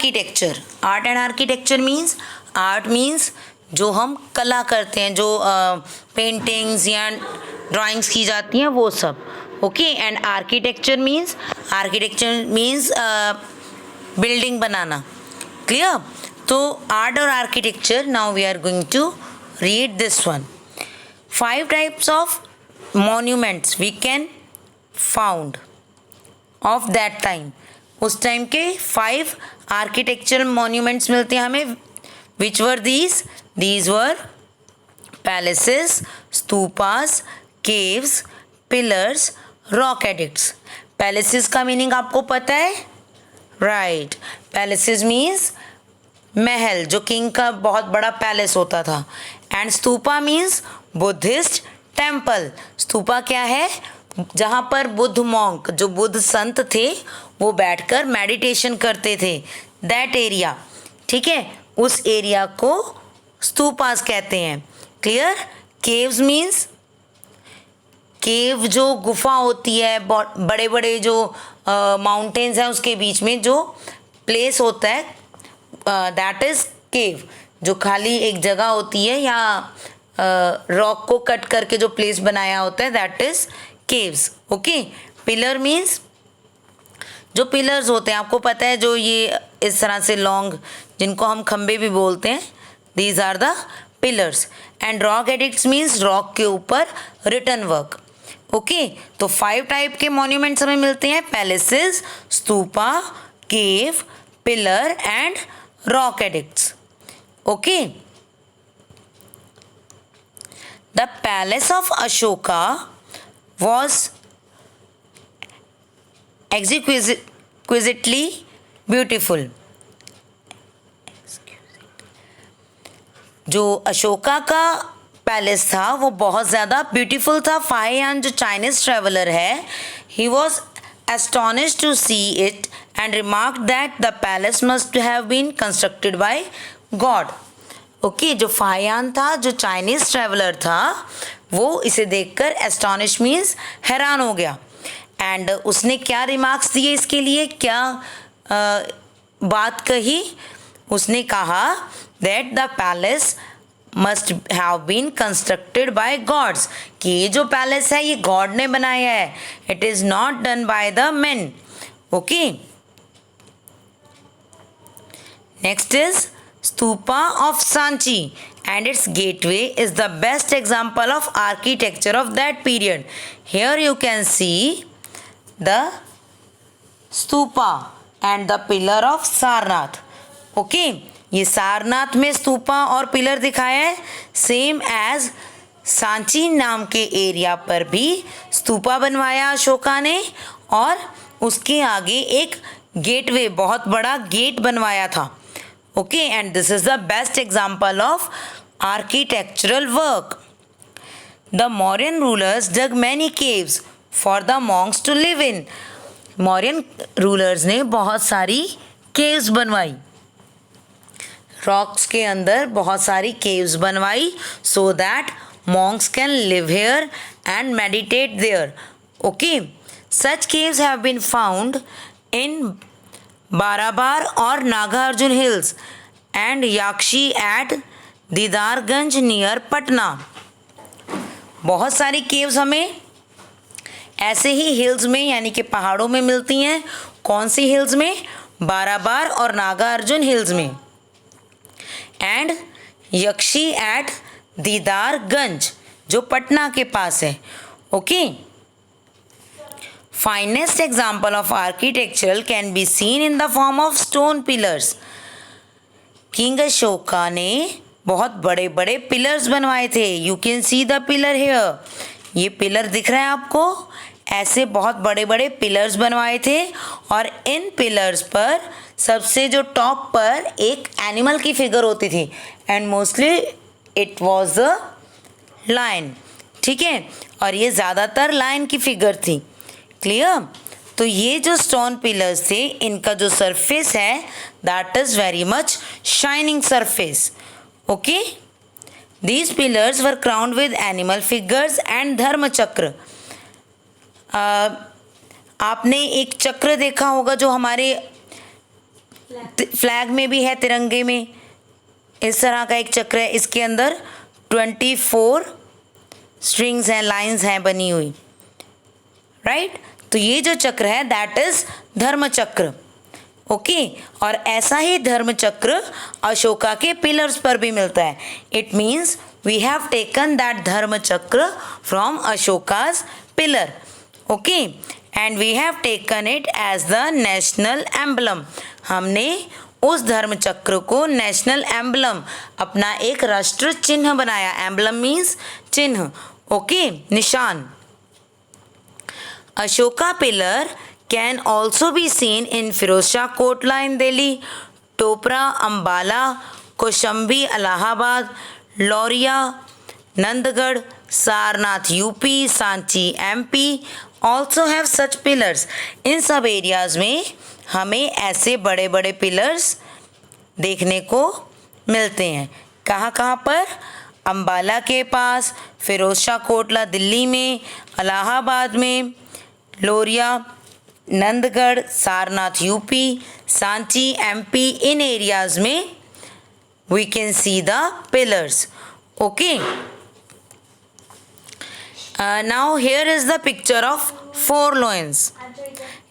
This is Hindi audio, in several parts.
Architecture, art and architecture means, art means जो हम कला करते हैं, जो पेंटिंग्स या ड्राइंग्स की जाती हैं वो सब, okay. And architecture means, architecture means building बनाना, क्लियर। तो आर्ट और architecture, now we are going to read this one. 5 types of monuments we can found of that time, उस टाइम के 5 आर्किटेक्चरल मॉन्यूमेंट्स मिलते हैं हमें। Which were these were palaces, stupas, caves, pillars, rock edicts. Palaces का मीनिंग आपको पता है, राइट। पैलेसेस मीन्स महल, जो किंग का बहुत बड़ा पैलेस होता था। And stupa means Buddhist temple. Stupa क्या है, जहाँ पर बुद्ध मॉन्क, जो बुद्ध संत थे, वो बैठकर मेडिटेशन करते थे, दैट एरिया, ठीक है, उस एरिया को स्तूपास कहते हैं, क्लियर। केव्स मीन्स, केव जो गुफा होती है, बड़े बड़े जो माउंटेन्स हैं उसके बीच में जो प्लेस होता है, दैट इज केव। जो खाली एक जगह होती है या रॉक को कट करके जो प्लेस बनाया होता है, that is caves, okay. Pillar means जो पिलर्स होते हैं, आपको पता है, जो ये इस तरह से लॉन्ग, जिनको हम खंबे भी बोलते हैं, these are the pillars. And rock edicts means rock के ऊपर रिटन वर्क, ओके। तो 5 टाइप के मॉन्यूमेंट्स हमें मिलते हैं, palaces, stupa, cave, pillar and rock addicts, okay. The palace of Ashoka was exquisitely beautiful. जो अशोका का पैलेस था वो बहुत ज़्यादा ब्यूटीफुल था। फाहियान जो चाइनीज ट्रेवलर है, he was astonished to see it and remarked that the palace must have been constructed by God. Okay, जो फाहियान था, जो चाइनीज ट्रेवलर था, वो इसे देखकर एस्टॉनिश मीन्स हैरान हो गया। एंड उसने क्या रिमार्क्स दिए इसके लिए, क्या बात कही, उसने कहा that the palace must have been constructed by gods, कि ये जो पैलेस है ये गॉड ने बनाया है, it is not done by the main, okay. Next is Stupa of Sanchi and its gateway is the best example of architecture of that period. Here you can see the stupa and the pillar of Sarnath. Okay, ये सारनाथ में स्तूपा और पिलर दिखाया है। सेम एज सांची नाम के एरिया पर भी स्तूपा बनवाया अशोका ने, और उसके आगे एक गेटवे, बहुत बड़ा गेट बनवाया था, okay, and this is the best example of architectural work. The Mauryan rulers dug many caves for the monks to live in. Mauryan rulers ने बहुत सारी caves बनवाई, rocks के अंदर बहुत सारी caves बनवाई, so that monks can live here and meditate there, okay. Such caves have been found in Barabar और Nagarjuna hills and Yakshi at Didarganj near Patna. बहुत सारी केव्स हमें ऐसे ही हिल्स में, यानी कि पहाड़ों में मिलती हैं। कौन सी हिल्स में? बाराबार और नागार्जुन हिल्स में। एंड यक्षी एट दीदारगंज, जो पटना के पास है, okay. Finest example of architecture can be seen in the form of stone pillars. King Ashoka ने बहुत बड़े बड़े पिलर्स बनवाए थे। You can see the pillar here. ये पिलर दिख रहा है आपको, ऐसे बहुत बड़े बड़े पिलर्स बनवाए थे। और इन पिलर्स पर सबसे जो टॉप पर एक एनिमल की फिगर होती थी, and mostly it was a lion, ठीक है। और ये ज़्यादातर लायन की फिगर थी, क्लियर। तो ये जो स्टोन पिलर्स थे, इनका जो सरफेस है, that is very much shining surface, okay. These pillars were crowned with animal figures and धर्म चक्र। आपने एक चक्र देखा होगा जो हमारे फ्लैग में भी है, तिरंगे में इस तरह का एक चक्र है, इसके अंदर 24 स्ट्रिंग्स हैं, लाइंस हैं बनी हुई, राइट। तो ये जो चक्र है दैट इज धर्म चक्र, ओके। और ऐसा ही धर्म चक्र अशोका के पिलर्स पर भी मिलता है। It means we have taken that Dharma Chakra from Ashoka's pillar, okay, and we have taken it as the national emblem. हमने उस धर्म चक्र को नेशनल एम्बलम, अपना एक राष्ट्र चिन्ह बनाया। एम्बलम मीन्स चिन्ह, ओके, निशान। Ashoka pillar can also be seen in Firoz Shah Kotla in Delhi, Topra, Ambala, Koshambi, Allahabad, Lauria, Nandgarh, Sarnath, UP, Sanchi, MP also have such pillars. इन सब एरियाज में हमें ऐसे बड़े बड़े पिलर्स देखने को मिलते हैं। कहाँ कहाँ पर? अम्बाला के पास, फिरोज शाह कोटला दिल्ली में, इलाहाबाद में, लोरिया, नंदगढ़, सारनाथ यूपी, सांची एमपी, इन एरियाज में we can see the pillars, okay. Now here is the picture of four lions.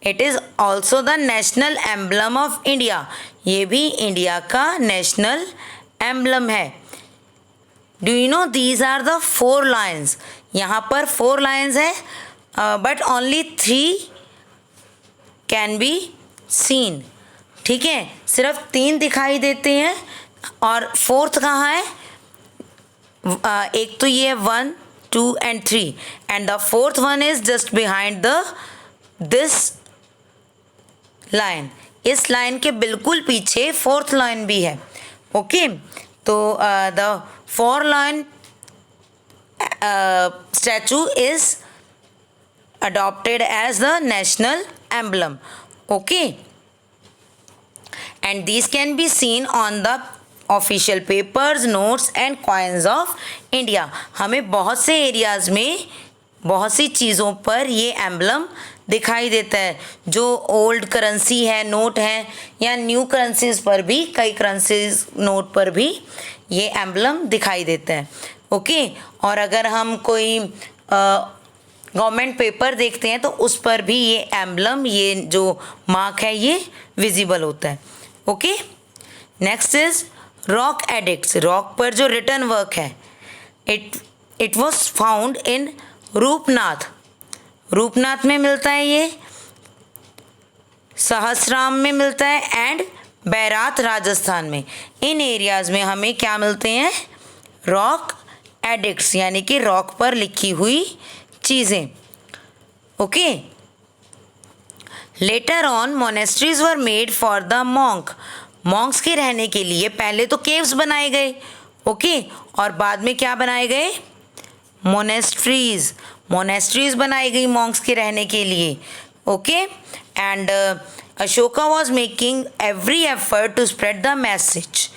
It is also the national emblem of India. ये भी इंडिया का नेशनल एम्बलम है। Do you know these are the four lions? यहाँ पर 4 lions है, but only 3 can be seen, ठीक है, सिर्फ 3 दिखाई देते हैं। और 4th कहाँ है? एक तो ये 1, 2 and 3 and the 4th one is just behind this line. इस लाइन के बिल्कुल पीछे 4th लाइन भी है, ओके। तो the 4 line statue is adopted as the national emblem, okay, and these can be seen on the official papers, notes and coins of India. हमें बहुत से एरियाज में बहुत सी चीज़ों पर ये एम्बलम दिखाई देता है। जो ओल्ड करेंसी है, नोट है, या न्यू करेंसीज पर भी, कई करेंसीज नोट पर भी ये एम्बलम दिखाई देता है, ओके। और अगर हम कोई गवर्नमेंट पेपर देखते हैं तो उस पर भी ये एम्बलम, ये जो मार्क है, ये विजिबल होता है, okay. Next is rock edicts. Rock पर जो रिटन वर्क है, it was found in Rupnath. Rupnath में मिलता है ये, सहसराम में मिलता है एंड बैरात राजस्थान में। इन एरियाज में हमें क्या मिलते हैं? रॉक एडिक्ट्स, यानी कि रॉक पर लिखी हुई चीज़ें, okay. Later on monasteries were made for the monk. Monks के रहने के लिए पहले तो केव्स बनाए गए, ओके, और बाद में क्या बनाए गए? मोनेस्ट्रीज। मोनेस्ट्रीज बनाई गई मॉन्क्स के रहने के लिए, okay. And Ashoka was making every effort to spread the message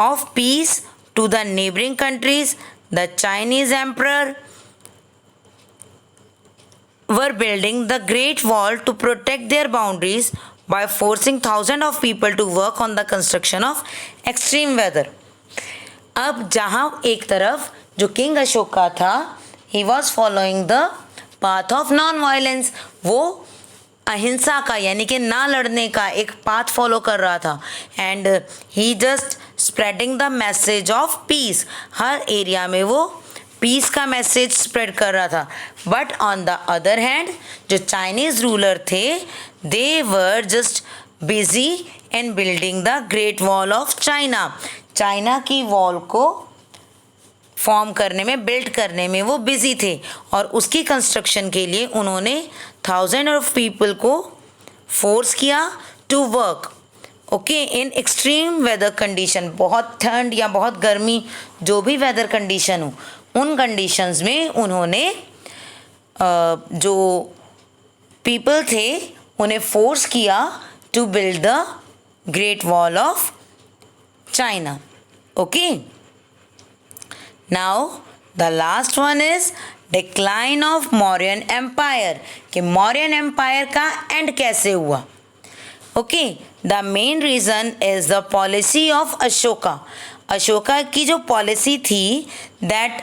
of peace to the neighbouring countries. The Chinese emperor were building the Great Wall to protect their boundaries by forcing thousands of people to work on the construction of extreme weather. अब जहाँ एक तरफ जो किंग अशोका था, he was following the path of non-violence, वो अहिंसा का यानी कि ना लड़ने का एक पाथ फॉलो कर रहा था, and he just spreading the message of peace. हर एरिया में वो पीस का मैसेज स्प्रेड कर रहा था। But on the other hand जो चाइनीज़ रूलर थे, they were just busy in building the great wall of China. China की वॉल को फॉर्म करने में, बिल्ड करने में वो बिजी थे, और उसकी कंस्ट्रक्शन के लिए उन्होंने 1000 ऑफ पीपल को फोर्स किया to work, okay, in extreme weather condition. बहुत ठंड या बहुत गर्मी, जो भी वेदर कंडीशन हो, उन कंडीशंस में उन्होंने जो पीपल थे उन्हें फोर्स किया to build the great wall of China, okay. Now the last one is decline of Mauryan empire, कि मौर्यन एम्पायर का एंड कैसे हुआ, okay, the main reason is the policy of Ashoka. Ashoka की जो पॉलिसी थी that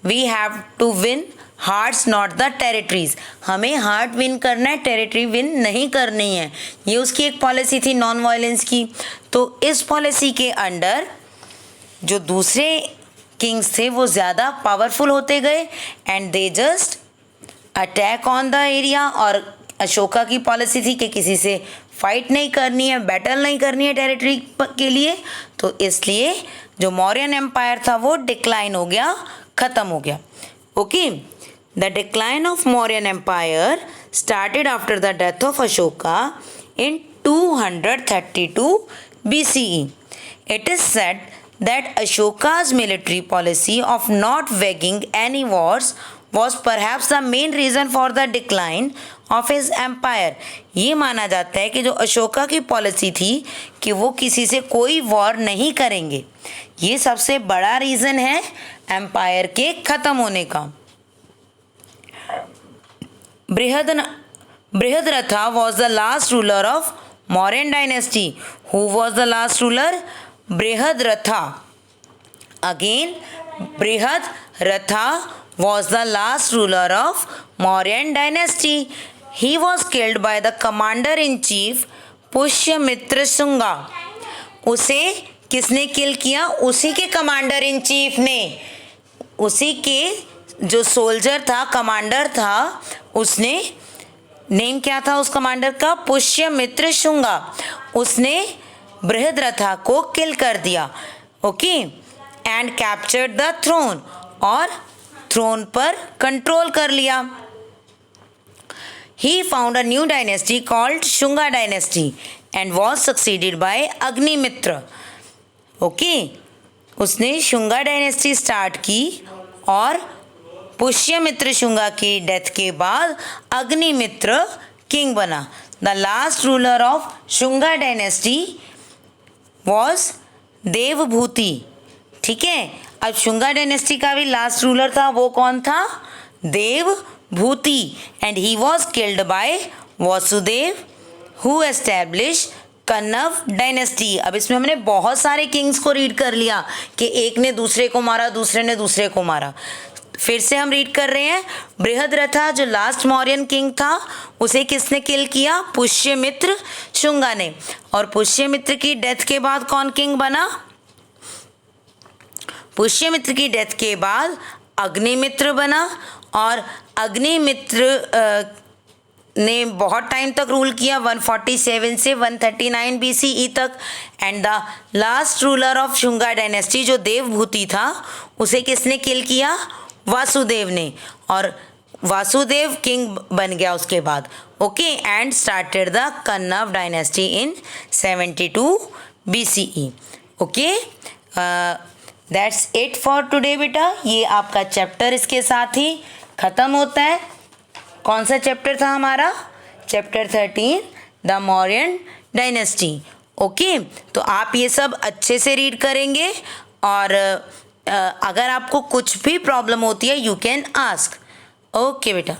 we have to win hearts not the territories, हमें हार्ट विन करना है, टेरिटरी विन नहीं करनी है। ये उसकी एक पॉलिसी थी नॉन वायलेंस की। तो इस पॉलिसी के अंडर जो दूसरे किंग्स थे वो ज़्यादा पावरफुल होते गए and they just attack on the area. और अशोका की पॉलिसी थी कि किसी से फाइट नहीं करनी है, बैटल नहीं करनी है टेरिटरी के लिए। तो इसलिए जो मौर्यन एम्पायर था वो डिक्लाइन हो गया, ख़त्म हो गया। Okay, the decline of Mauryan empire started after the death of Ashoka in 232 BCE. It is said that Ashoka's military policy of not waging any wars was perhaps the main reason for the decline of his empire. ये माना जाता है कि जो अशोका की पॉलिसी थी कि वो किसी से कोई वॉर नहीं करेंगे, ये सबसे बड़ा रीज़न है एम्पायर के ख़त्म होने का। Brihadratha was the last ruler of Mauryan dynasty. Who was the last ruler? Brihadratha. Again, Brihadratha was the last ruler of Mauryan dynasty. He was killed by the commander-in-chief Pushyamitra Shunga. उसे किसने किल किया? उसी के कमांडर इन चीफ ने, उसी के जो सोल्जर था, कमांडर था, उसने, नेम क्या था उस कमांडर का? पुष्यमित्र शुंगा। उसने बृहद्रथा को किल कर दिया। Okay, and captured the throne, और थ्रोन पर कंट्रोल कर लिया। He found a new dynasty called Shunga dynasty and was succeeded by Agnimitra. Okay, उसने शुंगा डायनेस्टी स्टार्ट की और पुष्यमित्र शुंगा की डेथ के बाद अग्निमित्र किंग बना। The last ruler of Shunga dynasty was Devabhuti. ठीक है, अब शुंगा डायनेस्टी का भी लास्ट रूलर था, वो कौन था? Devabhuti. And he was killed by Vasudeva who establish Kanva dynasty. अब इसमें हमने बहुत सारे किंग्स को रीड कर लिया कि एक ने दूसरे को मारा, दूसरे ने दूसरे को मारा। फिर से हम रीड कर रहे हैं। बृहद्रथा जो लास्ट मौर्यन किंग था, उसे किसने किल किया? पुष्यमित्र शुंगा ने। और पुष्यमित्र की डेथ के बाद कौन किंग बना? पुष्यमित्र की डेथ के बाद अग्निमित्र बना, और अग्निमित्र ने बहुत टाइम तक रूल किया, 147 से 139 BCE तक। And the last ruler of Shunga dynasty जो देवभूति था, उसे किसने किल किया? वासुदेव ने, और वासुदेव किंग बन गया उसके बाद। Okay, and started the Kanva dynasty in 72 BCE। Okay, that's it for today बेटा। ये आपका चैप्टर इसके साथ ही ख़त्म होता है। कौन सा चैप्टर था हमारा? Chapter 13, the Mauryan dynasty. Okay, तो आप ये सब अच्छे से रीड करेंगे, और अगर आपको कुछ भी प्रॉब्लम होती है यू कैन आस्क। ओके बेटा।